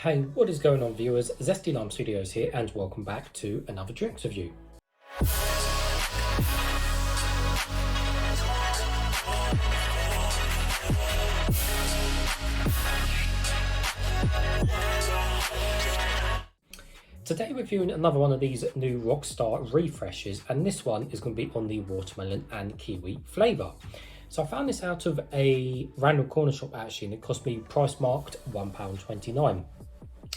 Hey, what is going on, viewers? Zesty Lime Studios here, and welcome back to another drinks review. Today reviewing another one of these new Rockstar refreshes, and this one is going to be on the watermelon and kiwi flavour. So I found this out of a random corner shop actually, and it cost me price marked £1.29.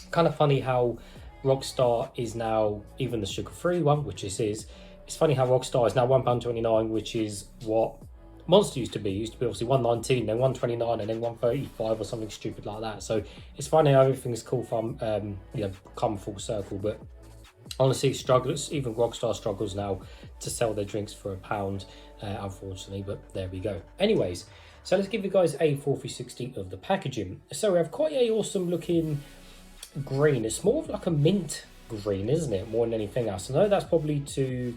Kind of funny how Rockstar is now, even the sugar-free one, which this is, it's funny how Rockstar is now £1.29, which is what Monster used to be. It used to be obviously £1.19, then £1.29, and then £1.35 or something stupid like that. So it's funny how everything's cool from, come full circle. But honestly, it struggles. Even Rockstar struggles now to sell their drinks for £1, unfortunately. But there we go. Anyways, so let's give you guys a 4/360 of the packaging. So we have quite a awesome looking green. It's more of like a mint green, isn't it, more than anything else? I know that's probably to,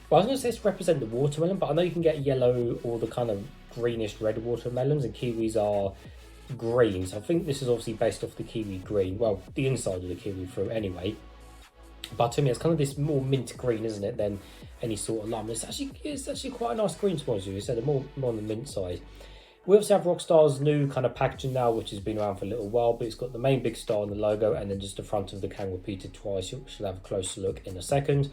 well, I was going to say it's represent the watermelon, but I know you can get yellow or the kind of greenish red watermelons, and kiwis are green, so I think this is obviously based off the kiwi green, well, the inside of the kiwi fruit anyway. But to me, it's kind of this more mint green, isn't it, than any sort of lime. It's actually quite a nice green, to be honest with you. So they're more on the mint side. We also have Rockstar's new kind of packaging now, which has been around for a little while, but it's got the main big star on the logo, and then just the front of the can repeated twice. You'll have a closer look in a second.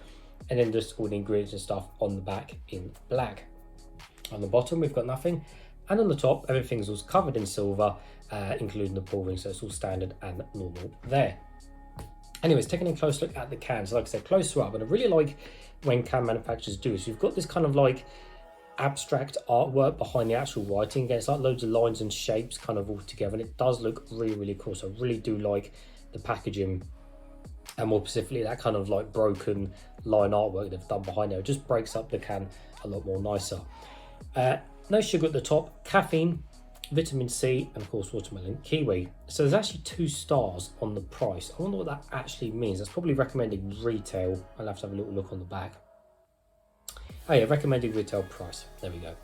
And then just all the ingredients and stuff on the back in black. On the bottom, we've got nothing. And on the top, everything's all covered in silver, including the pouring, so it's all standard and normal there. Anyways, taking a close look at the cans, like I said, closer up, and I really like when can manufacturers do. So you've got this kind of like abstract artwork behind the actual writing. Again, it's like loads of lines and shapes kind of all together, and it does look really, really cool. So I really do like the packaging, and more specifically that kind of like broken line artwork they've done behind there. It just breaks up the can a lot more nicer. No sugar at the top, caffeine, vitamin C, and of course watermelon kiwi. So there's actually 2 stars on the price. I wonder what that actually means. That's probably recommended retail. I'll have to have a little look on the back. Oh yeah, recommended retail price. There we go.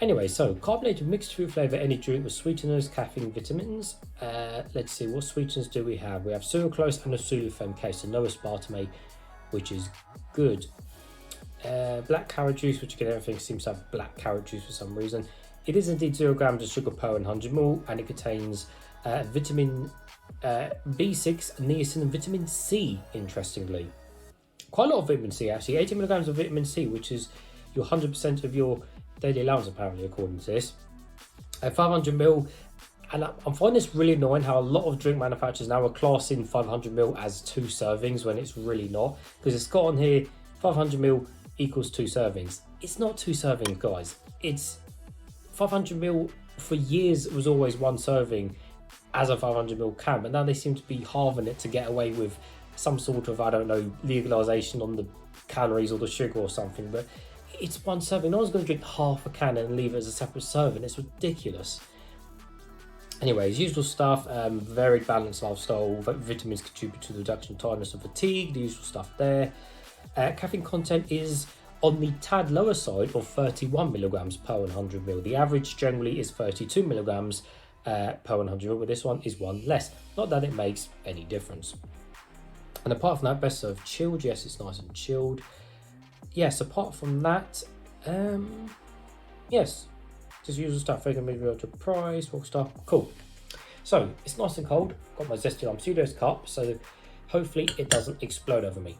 Anyway, so carbonated mixed fruit flavour energy drink with sweeteners, caffeine, vitamins. Let's see, what sweeteners do we have? We have sucralose and a sulfame so no aspartame, which is good. Black carrot juice, which again, everything seems to have black carrot juice for some reason. It is indeed 0 grams of sugar per 100 ml, and it contains vitamin B6, niacin, and vitamin C, interestingly. Quite a lot of vitamin C, actually. 80 milligrams of vitamin C, which is your 100% of your daily allowance, apparently, according to this. 500 ml, and I'm finding this really annoying how a lot of drink manufacturers now are classing 500 ml as 2 servings when it's really not, because it's got on here 500 ml equals 2 servings. It's not 2 servings, guys. It's 500 ml for years was always 1 serving as a 500 ml can, but now they seem to be halving it to get away with some sort of, I don't know, legalization on the calories or the sugar or something, but it's 1 serving. No one's going to drink half a can and leave it as a separate serving. It's ridiculous. Anyways, usual stuff, very balanced lifestyle. Vitamins contribute to the reduction of tiredness and fatigue, the usual stuff there. Caffeine content is on the tad lower side of 31 milligrams per 100 ml. The average generally is 32 milligrams per 100 ml, but this one is 1 less. Not that it makes any difference. And apart from that, best served chilled. Yes, it's nice and chilled. Yes, apart from that, yes, just usual stuff. Recommended to price, Rockstar, cool. So it's nice and cold. Got my Zesty Lime Studios cup, so hopefully it doesn't explode over me.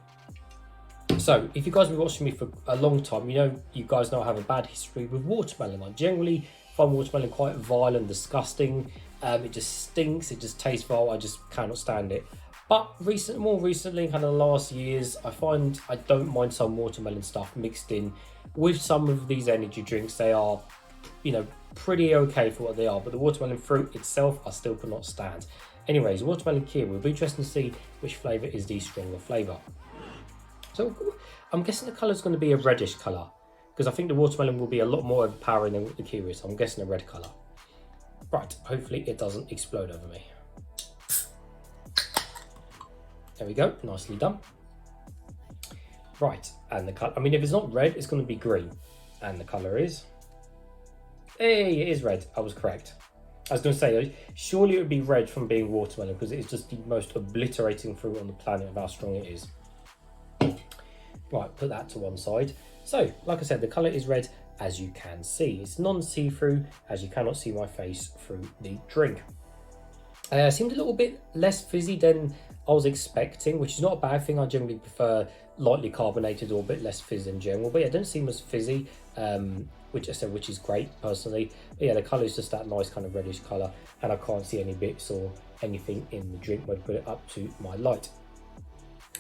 So if you guys have been watching me for a long time, you guys know I have a bad history with watermelon. I generally find watermelon quite vile and disgusting. It just stinks. It just tastes vile. I just cannot stand it. But more recently, kind of the last years, I find I don't mind some watermelon stuff mixed in with some of these energy drinks. They are, pretty okay for what they are. But the watermelon fruit itself, I still cannot stand. Anyways, watermelon kiwi. It'll be interesting to see which flavour is the stronger flavour. So I'm guessing the colour is going to be a reddish colour, because I think the watermelon will be a lot more overpowering than the kiwi. So I'm guessing a red colour. Right, hopefully it doesn't explode over me. There we go, nicely done. Right, and the colour, if it's not red, it's going to be green. And the colour is, hey, it is red, I was correct. I was going to say, surely it would be red from being watermelon because it is just the most obliterating fruit on the planet of how strong it is. Right, put that to one side. So, like I said, the colour is red, as you can see. It's non-see-through, as you cannot see my face through the drink. Seemed a little bit less fizzy than I was expecting, which is not a bad thing. I generally prefer lightly carbonated or a bit less fizz in general. But yeah, it doesn't seem as fizzy, which is great personally. But yeah, the colour is just that nice kind of reddish colour, and I can't see any bits or anything in the drink when I put it up to my light.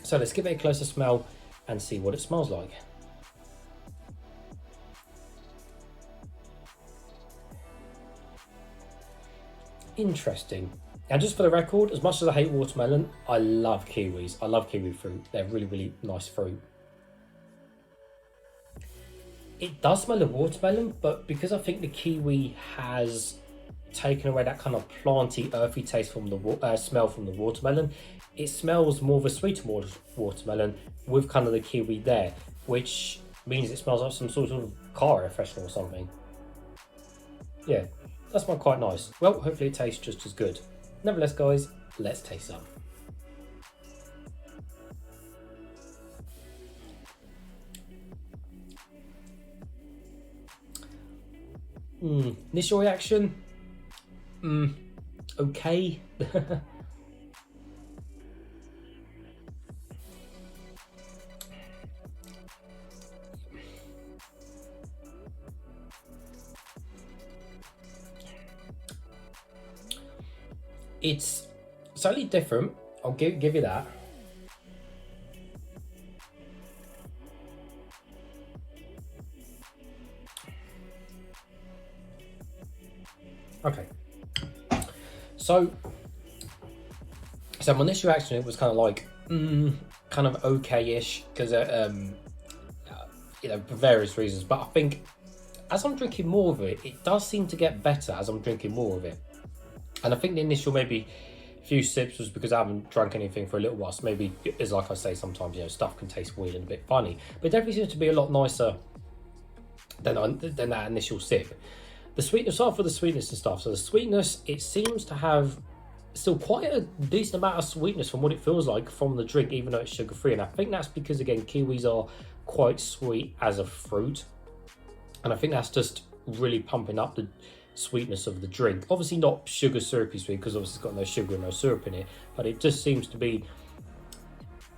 So let's give it a closer smell and see what it smells like. Interesting. And just for the record, as much as I hate watermelon, I love kiwis. I love kiwi fruit. They're really, really nice fruit. It does smell of watermelon, but because I think the kiwi has taken away that kind of planty, earthy taste from the smell from the watermelon, it smells more of a sweeter watermelon with kind of the kiwi there, which means it smells like some sort of car air freshener or something. Yeah, that smells quite nice. Well, hopefully it tastes just as good. Nevertheless, guys, let's taste some. Initial reaction, okay. It's slightly different, I'll give you that. Okay, so my initial reaction, it was kind of like kind of okay-ish because you know, for various reasons, but I think as I'm drinking more of it, it does seem to get better as I'm drinking more of it. And I think the initial maybe few sips was because I haven't drunk anything for a little while, so maybe it's like I say, sometimes, you know, stuff can taste weird and a bit funny, but it definitely seems to be a lot nicer than that initial sip. The sweetness, off for the sweetness and stuff, so the sweetness, it seems to have still quite a decent amount of sweetness from what it feels like from the drink, even though it's sugar free. And I think that's because, again, kiwis are quite sweet as a fruit, and I think that's just really pumping up the sweetness of the drink. Obviously not sugar syrupy sweet, because obviously it's got no sugar and no syrup in it, but it just seems to be,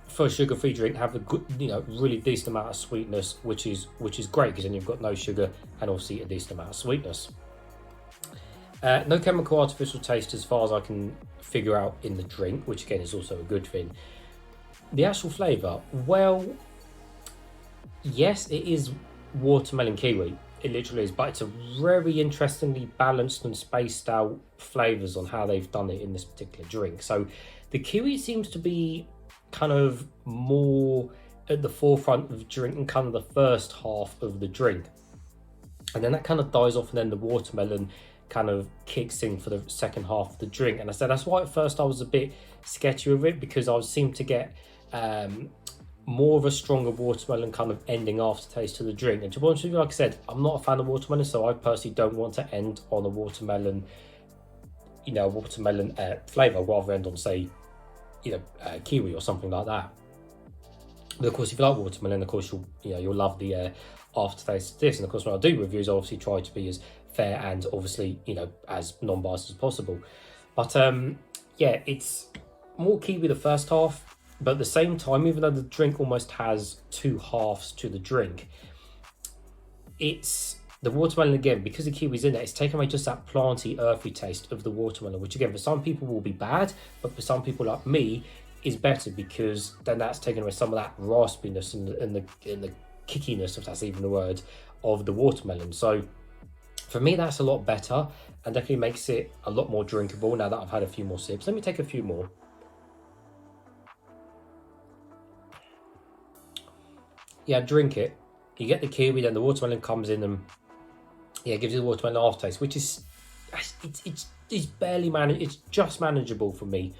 for a sugar-free drink, have a good, you know, really decent amount of sweetness, which is great, because then you've got no sugar and obviously a decent amount of sweetness. No chemical artificial taste as far as I can figure out in the drink, which again is also a good thing. The actual flavour, well, yes, it is watermelon kiwi. It literally is, but it's a very interestingly balanced and spaced out flavours on how they've done it in this particular drink. So the kiwi seems to be kind of more at the forefront of the drink and kind of the first half of the drink. And then that kind of dies off, and then the watermelon kind of kicks in for the second half of the drink. And I said that's why at first I was a bit sketchy with it, because I seemed to get more of a stronger watermelon kind of ending aftertaste to the drink. And to be honest with you, like I said, I'm not a fan of watermelon, so I personally don't want to end on a watermelon, you know, watermelon flavour, rather end on, say, you know, kiwi or something like that. But of course, if you like watermelon, of course you'll love the aftertaste of this. And of course, when I do reviews, I obviously try to be as fair and obviously, you know, as non-biased as possible. But yeah, it's more kiwi the first half. But at the same time, even though the drink almost has two halves to the drink, it's the watermelon, again, because the kiwi's in it, it's taken away just that planty, earthy taste of the watermelon, which again, for some people will be bad, but for some people like me, is better, because then that's taken away some of that raspiness and the kickiness, if that's even the word, of the watermelon. So for me, that's a lot better and definitely makes it a lot more drinkable now that I've had a few more sips. Let me take a few more. Yeah, drink it. You get the kiwi, then the watermelon comes in and yeah, it gives you the watermelon aftertaste, which is it's barely managed. It's just manageable for me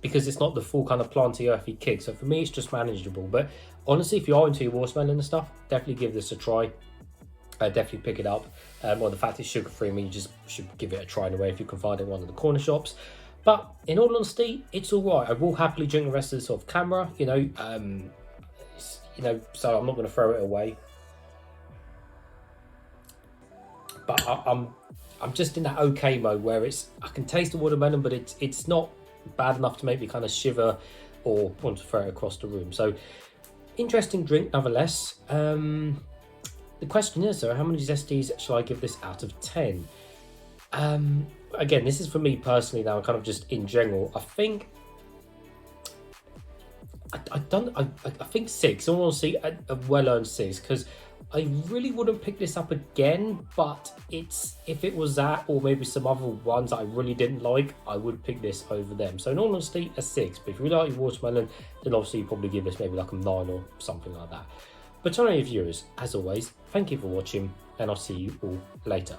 because it's not the full kind of planty earthy kick. So for me, it's just manageable. But honestly, if you are into your watermelon and stuff, definitely give this a try. Definitely pick it up. or the fact it's sugar-free, I mean, you just should give it a try in a way if you can find it in one of the corner shops. But in all honesty, it's all right. I will happily drink the rest of this off camera, you know, so I'm not going to throw it away. But I'm just in that okay mode where I can taste the watermelon, but it's not bad enough to make me kind of shiver or want to throw it across the room. So interesting drink nonetheless. The question is, though, how many zesties shall I give this out of 10? Again, this is for me personally now, kind of just in general. I think I think 6. I want to see a well-earned 6, because I really wouldn't pick this up again, but if it was that, or maybe some other ones that I really didn't like, I would pick this over them. So in all honesty, a 6. But if you really like your watermelon, then obviously you probably give this maybe like a 9 or something like that. But to any viewers, as always, thank you for watching, and I'll see you all later.